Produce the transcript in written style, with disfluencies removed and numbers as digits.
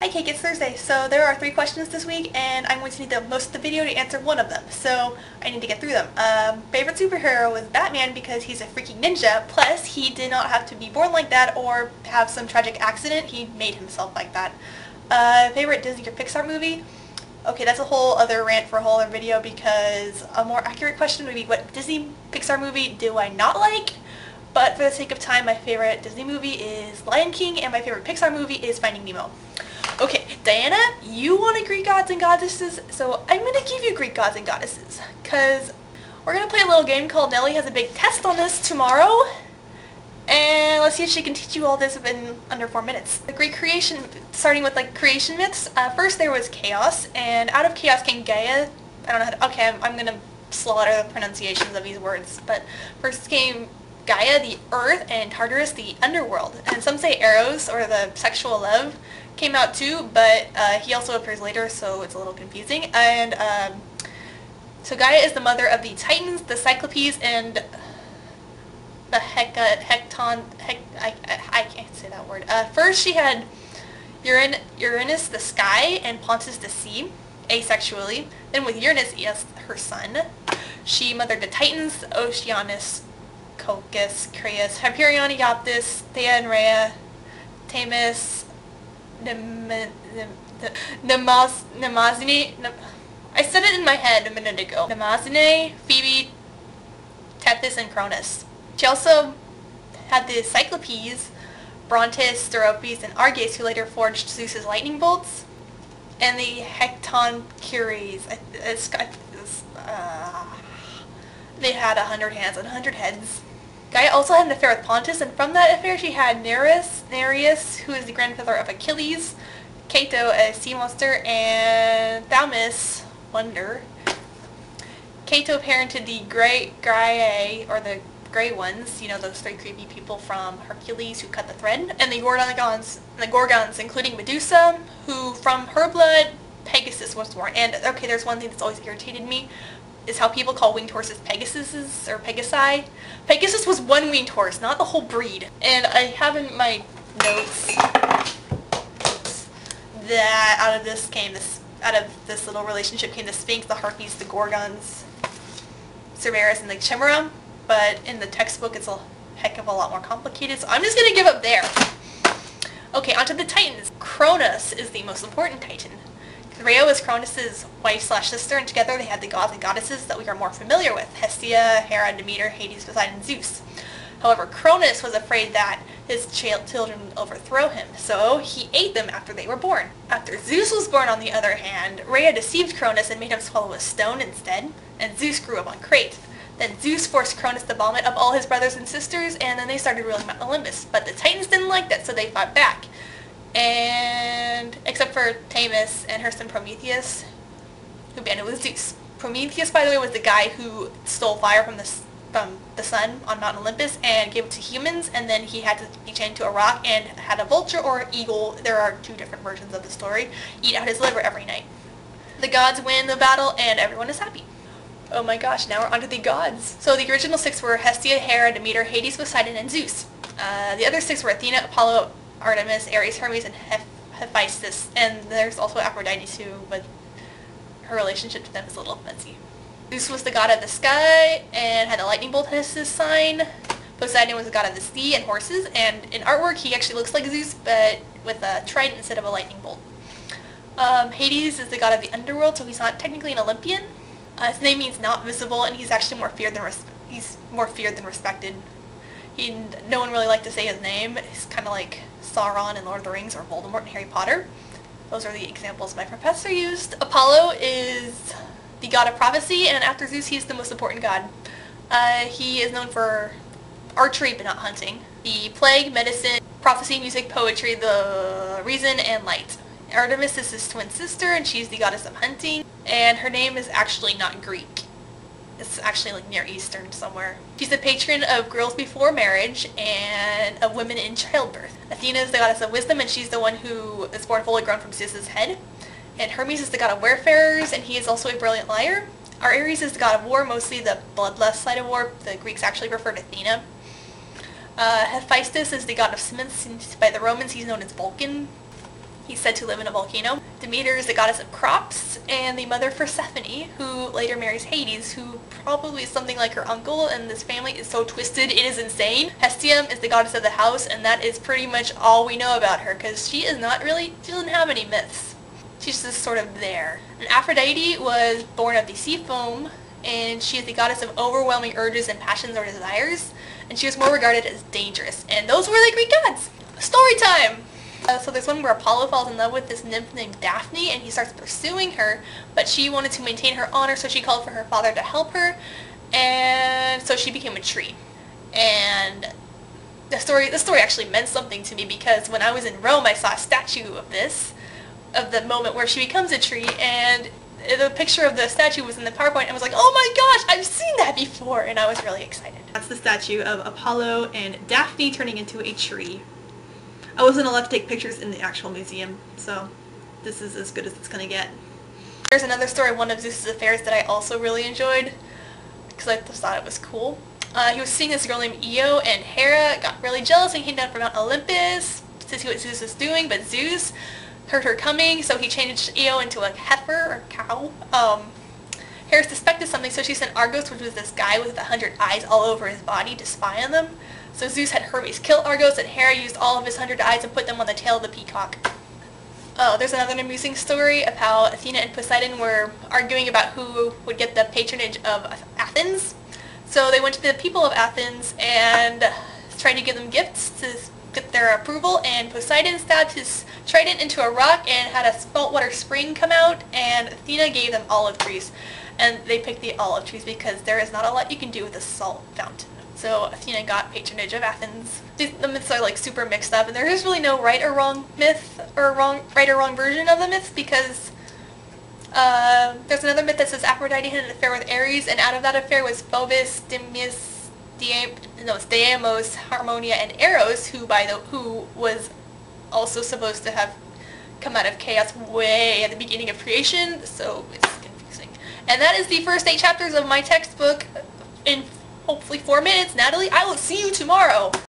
Hi Cake, it's Thursday, so there are 3 questions this week, and I'm going to need most of the video to answer one of them, so I need to get through them. Favorite superhero was Batman because he's a freaking ninja, plus he did not have to be born like that or have some tragic accident, he made himself like that. Favorite Disney or Pixar movie? Okay, that's a whole other rant for a whole other video because a more accurate question would be what Disney Pixar movie do I not like? But for the sake of time, my favorite Disney movie is Lion King and my favorite Pixar movie is Finding Nemo. Okay, Diana, you wanted Greek gods and goddesses, so I'm going to give you Greek gods and goddesses, because we're going to play a little game called Nellie has a big test on this tomorrow, and let's see if she can teach you all this in under 4 minutes. The Greek creation, starting with like creation myths, first there was chaos, and out of chaos came Gaia. I don't know how to, okay, I'm going to slaughter the pronunciations of these words, but first came Gaia, the earth, and Tartarus, the underworld, and some say Eros, or the sexual love, came out too, but he also appears later, so it's a little confusing. And so Gaia is the mother of the Titans, the Cyclopes, and the I can't say that word. First she had Uranus, the sky, and Pontus, the sea, asexually. Then with Uranus, yes, her son, she mothered the Titans, Oceanus, Cocos, Creus, Hyperion, Iaptis, Thea and Rhea, Themis, Nemazine, I said it in my head a minute ago. Nemazine, Phoebe, Tethys, and Cronus. She also had the Cyclopes, Brontes, Steropes, and Arges, who later forged Zeus's lightning bolts, and the Hecatoncures. They had 100 hands and 100 heads. Gaia also had an affair with Pontus, and from that affair she had Nereus, who is the grandfather of Achilles, Cato, a sea monster, and Thaumas, wonder. Cato parented the Graeae, or the Grey Ones, you know, those 3 creepy people from Hercules who cut the thread, and the Gorgons, including Medusa, who from her blood Pegasus was born. And okay, there's one thing that's always irritated me, is how people call winged horses Pegasuses, or Pegasi. Pegasus was one winged horse, not the whole breed. And I have in my notes that out of this little relationship came the Sphinx, the Harpies, the Gorgons, Cerberus, and the Chimera. But in the textbook it's a heck of a lot more complicated, so I'm just going to give up there. Okay, onto the Titans. Cronus is the most important Titan. Rhea was Cronus' wife/sister, and together they had the gods and goddesses that we are more familiar with: Hestia, Hera, Demeter, Hades, Poseidon, and Zeus. However, Cronus was afraid that his children would overthrow him, so he ate them after they were born. After Zeus was born, on the other hand, Rhea deceived Cronus and made him swallow a stone instead, and Zeus grew up on Crete. Then Zeus forced Cronus to vomit up all his brothers and sisters, and then they started ruling Mount Olympus. But the Titans didn't like that, so they fought back. And except for Themis and her son Prometheus, who banded with Zeus. Prometheus, by the way, was the guy who stole fire from the sun on Mount Olympus and gave it to humans, and then he had to be chained to a rock and had a vulture or eagle, there are 2 different versions of the story, eat out his liver every night. The gods win the battle and everyone is happy. Oh my gosh, now we're onto the gods. So the original 6 were Hestia, Hera, Demeter, Hades, Poseidon, and Zeus. The other 6 were Athena, Apollo, Artemis, Ares, Hermes, and Hephaestus, and there's also Aphrodite too, but her relationship to them is a little messy. Zeus was the god of the sky and had the lightning bolt as his sign. Poseidon was the god of the sea and horses, and in artwork he actually looks like Zeus, but with a trident instead of a lightning bolt. Hades is the god of the underworld, so he's not technically an Olympian. His name means not visible, and he's actually more feared than respected. No one really liked to say his name. He's kind of like Sauron in Lord of the Rings or Voldemort in Harry Potter. Those are the examples my professor used. Apollo is the god of prophecy, and after Zeus he's the most important god. He is known for archery but not hunting. The plague, medicine, prophecy, music, poetry, the reason, and light. Artemis is his twin sister, and she's the goddess of hunting, and her name is actually not Greek. It's actually like Near Eastern somewhere. She's the patron of girls before marriage and of women in childbirth. Athena is the goddess of wisdom, and she's the one who is born fully grown from Zeus's head. And Hermes is the god of warfarers, and he is also a brilliant liar. Our Ares is the god of war, mostly the bloodlust side of war. The Greeks actually refer to Athena. Hephaestus is the god of smiths, and by the Romans he's known as Vulcan. He's said to live in a volcano. Demeter is the goddess of crops, and the mother Persephone, who later marries Hades, who probably is something like her uncle, and this family is so twisted, it is insane. Hestium is the goddess of the house, and that is pretty much all we know about her, because she doesn't have any myths. She's just sort of there. And Aphrodite was born of the sea foam, and she is the goddess of overwhelming urges and passions or desires, and she was more regarded as dangerous. And those were the Greek gods! Story time! So there's one where Apollo falls in love with this nymph named Daphne, and he starts pursuing her, but she wanted to maintain her honor, so she called for her father to help her, and so she became a tree. And the story actually meant something to me, because when I was in Rome I saw a statue of the moment where she becomes a tree, and the picture of the statue was in the PowerPoint. I was like, oh my gosh, I've seen that before, and I was really excited. That's the statue of Apollo and Daphne turning into a tree. I wasn't allowed to take pictures in the actual museum, so this is as good as it's gonna get. There's another story, one of Zeus's affairs, that I also really enjoyed, because I just thought it was cool. He was seeing this girl named Io, and Hera got really jealous and came down from Mount Olympus to see what Zeus was doing, but Zeus heard her coming, so he changed Io into a heifer, or cow. Hera suspected something, so she sent Argos, which was this guy with 100 eyes all over his body, to spy on them. So Zeus had Hermes kill Argos, and Hera used all of his 100 eyes and put them on the tail of the peacock. Oh, there's another amusing story of how Athena and Poseidon were arguing about who would get the patronage of Athens. So they went to the people of Athens and tried to give them gifts to get their approval, and Poseidon stabbed his trident into a rock and had a saltwater spring come out, and Athena gave them olive trees. And they picked the olive trees because there is not a lot you can do with a salt fountain. So Athena got patronage of Athens. The myths are like super mixed up, and there is really no right or wrong myth or right or wrong version of the myths, because there's another myth that says Aphrodite had an affair with Ares, and out of that affair was Phobos, Deimos, Harmonia, and Eros, who was also supposed to have come out of chaos way at the beginning of creation. So it's confusing. And that is the first 8 chapters of my textbook in hopefully 4 minutes. Natalie, I will see you tomorrow.